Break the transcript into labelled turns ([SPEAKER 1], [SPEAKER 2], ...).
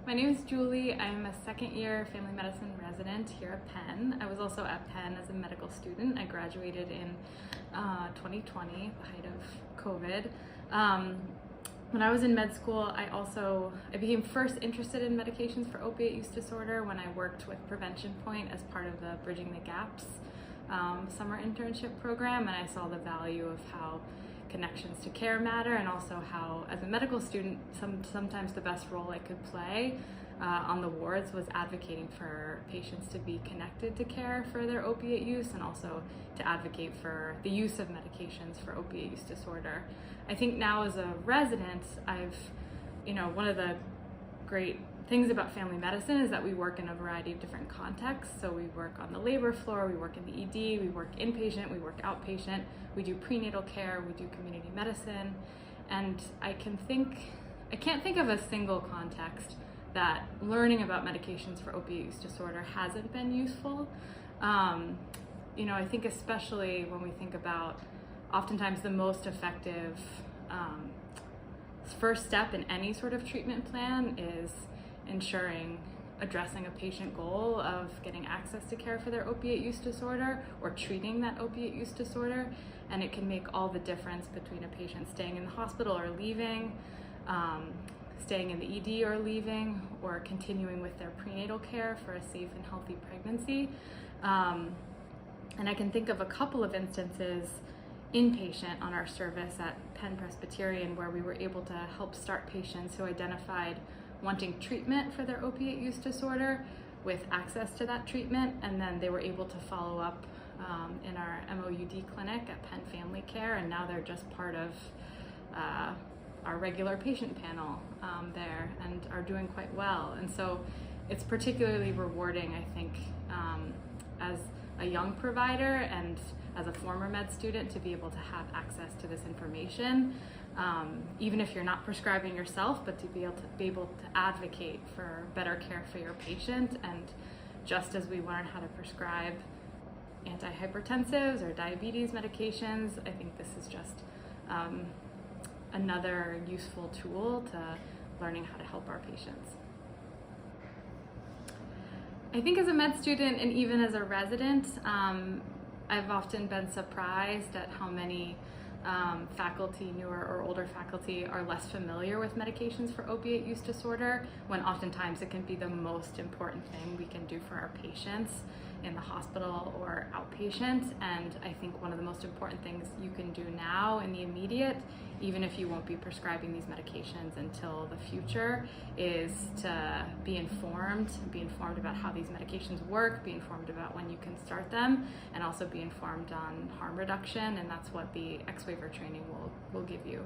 [SPEAKER 1] My name is Julie. I'm a second-year family medicine resident here at Penn. I was also at Penn as a medical student. I graduated in 2020, the height of COVID. When I was in med school, I became first interested in medications for opiate use disorder when I worked with Prevention Point as part of the Bridging the Gaps summer internship program, and I saw the value of how connections to care matter, and also how, as a medical student, sometimes the best role I could play on the wards was advocating for patients to be connected to care for their opiate use, and also to advocate for the use of medications for opiate use disorder. I think now as a resident, one of the great things about family medicine is that we work in a variety of different contexts. So we work on the labor floor, we work in the ED, we work inpatient, we work outpatient, we do prenatal care, we do community medicine. And I can't think of a single context that learning about medications for opiate use disorder hasn't been useful. I think especially when we think about oftentimes the most effective first step in any sort of treatment plan is addressing a patient goal of getting access to care for their opiate use disorder or treating that opiate use disorder. And it can make all the difference between a patient staying in the hospital or leaving, staying in the ED or leaving, or continuing with their prenatal care for a safe and healthy pregnancy. And I can think of a couple of instances inpatient on our service at Penn Presbyterian where we were able to help start patients who identified wanting treatment for their opiate use disorder with access to that treatment, and then they were able to follow up in our MOUD clinic at Penn Family Care, and now they're just part of our regular patient panel there and are doing quite well. And so it's particularly rewarding, I think, as a young provider and as a former med student, to be able to have access to this information, even if you're not prescribing yourself, but to be able to advocate for better care for your patient. And just as we learn how to prescribe antihypertensives or diabetes medications, I think this is just another useful tool to learning how to help our patients. I think as a med student and even as a resident, I've often been surprised at how many faculty, newer or older faculty, are less familiar with medications for opiate use disorder, when oftentimes it can be the most important thing we can do for our patients in the hospital or outpatient. And I think one of the most important things you can do now in the immediate, even if you won't be prescribing these medications until the future, is to be informed about how these medications work, be informed about when you can start them, and also be informed on harm reduction. And that's what the XWaiver training will give you.